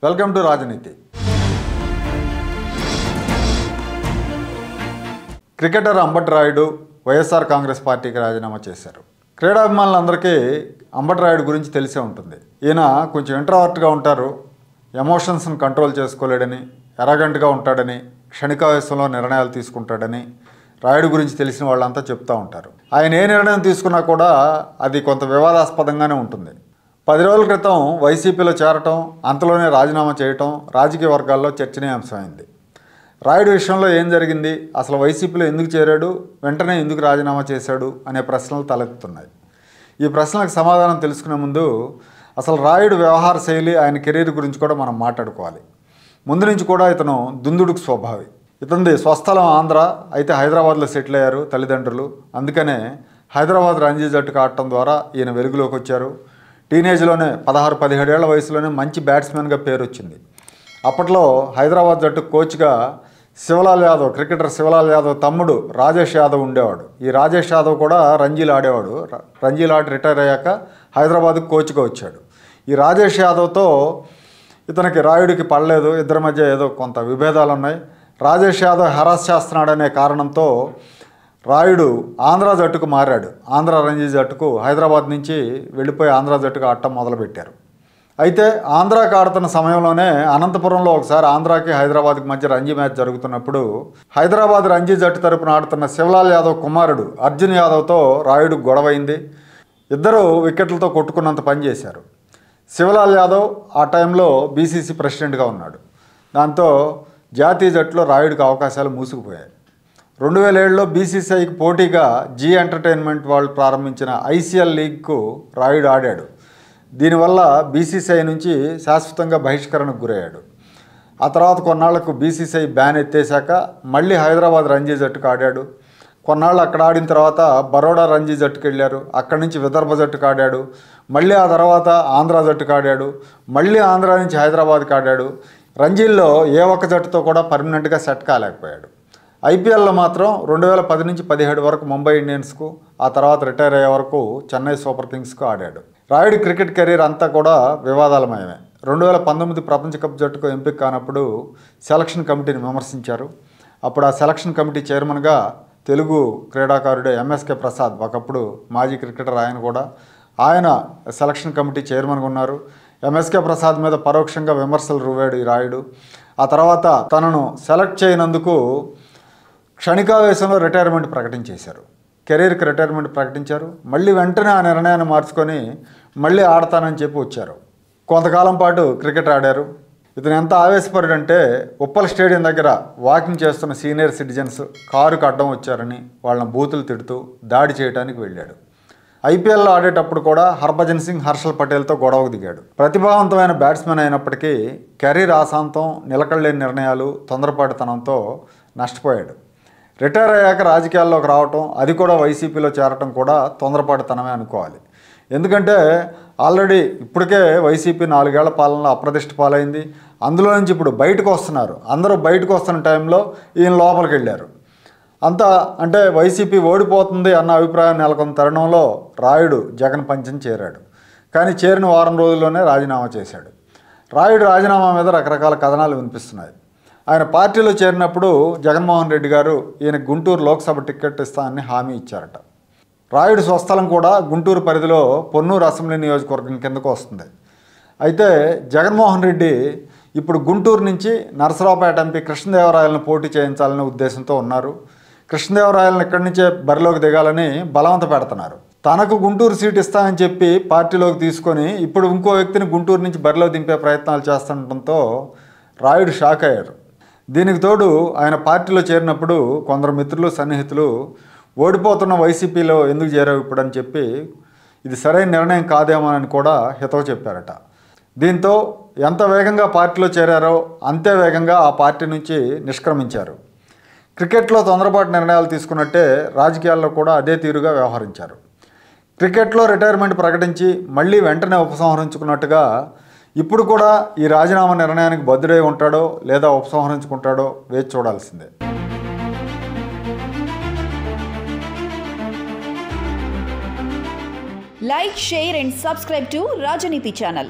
Welcome to రాజనీతి. Cricketer Ambati Rayudu YSR Congress పార్టీకి రాజీనామా చేశారు. క్రీడాభిమానులందరికీ అంబటి రాయుడు గురించి తెలిసే ఉంటుంది. ఈయన కొంచెం ఇంట్రావర్ట్గా ఉంటారు, ఎమోషన్స్ని కంట్రోల్ చేసుకోలేడని, ఎరగంటగా ఉంటాడని, క్షణికావేశంలో నిర్ణయాలు తీసుకుంటాడని రాయుడు గురించి తెలిసిన వాళ్ళంతా చెప్తూ ఉంటారు. ఆయన ఏ నిర్ణయం తీసుకున్నా కూడా అది కొంత వివాదాస్పదంగానే ఉంటుంది. 10 రోజుల క్రితం వైసీపీలో చేరటం, అంతలోనే రాజీనామా చేయటం రాజకీయ వర్గాల్లో చర్చనీయాంశమైంది. రాయుడు విషయంలో ఏం జరిగింది, అసలు వైసీపీలో ఎందుకు చేరాడు, వెంటనే ఎందుకు రాజీనామా చేశాడు అనే ప్రశ్నలు తలెత్తుతున్నాయి. ఈ ప్రశ్నలకు సమాధానం తెలుసుకునే ముందు అసలు రాయుడు వ్యవహార శైలి, ఆయన కెరీర్ గురించి కూడా మనం మాట్లాడుకోవాలి. ముందు నుంచి కూడా ఇతను దుందుడుకు స్వభావి. ఇతనిది స్వస్థలం ఆంధ్ర, అయితే హైదరాబాద్లో సెటిల్ అయ్యారు తల్లిదండ్రులు. అందుకనే హైదరాబాద్ రంజీ జట్టుకు ఆడటం ద్వారా ఈయన వెలుగులోకి వచ్చారు. టీనేజ్లోనే 16-17 ఏళ్ల వయసులోనే మంచి బ్యాట్స్మెన్గా పేరు వచ్చింది. అప్పట్లో హైదరాబాద్ జట్టు కోచ్గా శివలాల్ యాదవ్, క్రికెటర్ శివలాల్ యాదవ్ తమ్ముడు రాజేష్ యాదవ్ ఉండేవాడు. ఈ రాజేష్ యాదవ్ కూడా రంజీలు ఆడేవాడు. రంజీలు ఆడి రిటైర్ అయ్యాక హైదరాబాద్కు కోచ్గా వచ్చాడు. ఈ రాజేష్ యాదవ్తో ఇతనికి రాయుడికి పడలేదు, ఇద్దరి మధ్య ఏదో కొంత విభేదాలు ఉన్నాయి. రాజేష్ యాదవ్ హెరాస్ చేస్తున్నాడనే కారణంతో రాయుడు ఆంధ్ర జట్టుకు మారాడు. ఆంధ్ర రంజీ జట్టుకు హైదరాబాద్ నుంచి వెళ్ళిపోయి ఆంధ్ర జట్టుకు ఆడటం మొదలుపెట్టారు. అయితే ఆంధ్రాకి ఆడుతున్న సమయంలోనే అనంతపురంలో ఒకసారి ఆంధ్రాకి హైదరాబాద్కి మధ్య రంజీ మ్యాచ్ జరుగుతున్నప్పుడు హైదరాబాద్ రంజీ జట్టు తరపున ఆడుతున్న శివలాల్ యాదవ్ కుమారుడు అర్జున్ యాదవ్తో రాయుడు గొడవైంది. ఇద్దరు వికెట్లతో కొట్టుకున్నంత పని చేశారు. శివలాల్ యాదవ్ ఆ టైంలో బీసీసీ ప్రెసిడెంట్గా ఉన్నాడు. దాంతో జాతీయ జట్టులో రాయుడికి అవకాశాలు మూసుకుపోయాయి. 2007లో బీసీసీఐకి పోటీగా జీ ఎంటర్టైన్మెంట్ వాళ్ళు ప్రారంభించిన ఐసీఎల్ లీగ్కు రాయుడు ఆడాడు. దీనివల్ల బీసీసీఐ నుంచి శాశ్వతంగా బహిష్కరణకు గురయ్యాడు. ఆ తర్వాత కొన్నాళ్లకు బీసీసీఐ బ్యాన్ ఎత్తేసాక మళ్ళీ హైదరాబాద్ రంజీ జట్టుకు ఆడాడు. కొన్నాళ్ళు అక్కడ ఆడిన తర్వాత బరోడా రంజీ జట్టుకు వెళ్ళారు. అక్కడి నుంచి విదర్భ జట్టుకు ఆడాడు. మళ్ళీ ఆ తర్వాత ఆంధ్ర జట్టుకు ఆడాడు. మళ్ళీ ఆంధ్ర నుంచి హైదరాబాద్కి ఆడాడు. రంజీల్లో ఏ ఒక్క జట్టుతో కూడా పర్మనెంట్గా సెట్ కాలేకపోయాడు. ఐపీఎల్లో మాత్రం 2010 నుంచి 17 వరకు ముంబై ఇండియన్స్కు, ఆ తర్వాత రిటైర్ అయ్యే వరకు చెన్నై సూపర్ కింగ్స్కు ఆడాడు. రాయుడు క్రికెట్ కెరీర్ అంతా కూడా వివాదాలమయమే. 2019 ప్రపంచ కప్ జట్టుకు ఎంపిక కానప్పుడు సెలక్షన్ కమిటీని విమర్శించారు. అప్పుడు ఆ సెలక్షన్ కమిటీ చైర్మన్గా తెలుగు క్రీడాకారుడు ఎంఎస్కే ప్రసాద్, ఒకప్పుడు మాజీ క్రికెటర్ ఆయన సెలక్షన్ కమిటీ చైర్మన్గా ఉన్నారు. ఎంఎస్కే ప్రసాద్ మీద పరోక్షంగా విమర్శలు రువ్వాడు ఈ రాయుడు. ఆ తర్వాత తనను సెలెక్ట్ చేయనందుకు క్షణికావేశంలో రిటైర్మెంట్ ప్రకటించేశారు. కెరీర్కి రిటైర్మెంట్ ప్రకటించారు. మళ్ళీ వెంటనే ఆ నిర్ణయాన్ని మార్చుకొని మళ్ళీ ఆడతానని చెప్పి వచ్చారు. కొంతకాలం పాటు క్రికెట్ ఆడారు. ఇతను ఎంత ఆవేశపరుడంటే ఉప్పల్ స్టేడియం దగ్గర వాకింగ్ చేస్తున్న సీనియర్ సిటిజన్స్ కారుకు అడ్డం వచ్చారని వాళ్ళని బూతులు తిడుతూ దాడి చేయడానికి వెళ్ళాడు. ఐపీఎల్లో ఆడేటప్పుడు కూడా హర్భజన్ సింగ్, హర్షల్ పటేల్తో గొడవకు దిగాడు. ప్రతిభావంతమైన బ్యాట్స్మెన్ అయినప్పటికీ కెరీర్ ఆశాంతం, నిలకడలేని నిర్ణయాలు, తొందరపాటుతనంతో నష్టపోయాడు. రిటైర్ అయ్యాక రాజకీయాల్లోకి రావటం, అది కూడా వైసీపీలో చేరటం కూడా తొందరపాటుతనమే అనుకోవాలి. ఎందుకంటే ఆల్రెడీ ఇప్పటికే వైసీపీ 4 ఏళ్ల పాలనలో అప్రతిష్ట పాలైంది. అందులో నుంచి ఇప్పుడు బయటకు వస్తున్నారు. అందరూ బయటకు వస్తున్న టైంలో ఈయన లోపలికి వెళ్ళారు. అంతా అంటే వైసీపీ ఓడిపోతుంది అన్న అభిప్రాయం నెలకొన్న తరుణంలో రాయుడు జగన్ పంచని చేరాడు. కానీ చేరిన వారం రోజుల్లోనే రాజీనామా చేశాడు. రాయుడు రాజీనామా మీద రకరకాల కథనాలు వినిపిస్తున్నాయి. ఆయన పార్టీలో చేరినప్పుడు జగన్మోహన్ రెడ్డి గారు ఈయన గుంటూరు లోక్సభ టికెట్ ఇస్తానని హామీ ఇచ్చారట. రాయుడు స్వస్థలం కూడా గుంటూరు పరిధిలో పొన్నూరు అసెంబ్లీ నియోజకవర్గం కిందకు వస్తుంది. అయితే జగన్మోహన్ రెడ్డి ఇప్పుడు గుంటూరు నుంచి నరసరావుపేట ఎంపీ కృష్ణదేవరాయలను పోటీ చేయించాలనే ఉద్దేశంతో ఉన్నారు. కృష్ణదేవరాయలను ఇక్కడి నుంచే బరిలోకి దిగాలని బలవంత పెడుతున్నారు. తనకు గుంటూరు సీట్ ఇస్తానని చెప్పి పార్టీలోకి తీసుకొని ఇప్పుడు ఇంకో వ్యక్తిని గుంటూరు నుంచి బరిలో దింపే ప్రయత్నాలు చేస్తుండటంతో రాయుడు షాక్ అయ్యారు. దీనికి తోడు ఆయన పార్టీలో చేరినప్పుడు కొందరు మిత్రులు, సన్నిహితులు ఓడిపోతున్న వైసీపీలో ఎందుకు చేరావు ఇప్పుడు అని చెప్పి ఇది సరైన నిర్ణయం కాదేమోనని కూడా హితవు చెప్పారట. దీంతో ఎంత వేగంగా పార్టీలో చేరారో అంతే వేగంగా ఆ పార్టీ నుంచి నిష్క్రమించారు. క్రికెట్లో తొందరపాటు నిర్ణయాలు తీసుకున్నట్టే రాజకీయాల్లో కూడా అదే తీరుగా వ్యవహరించారు. క్రికెట్లో రిటైర్మెంట్ ప్రకటించి మళ్ళీ వెంటనే ఉపసంహరించుకున్నట్టుగా ఇప్పుడు కూడా ఈ రాజీనామా నిర్ణయానికి బద్దుడై ఉంటాడో లేదా ఉపసంహరించుకుంటాడో వేచి చూడాల్సిందే. Like, share and subscribe to Rajaniti channel.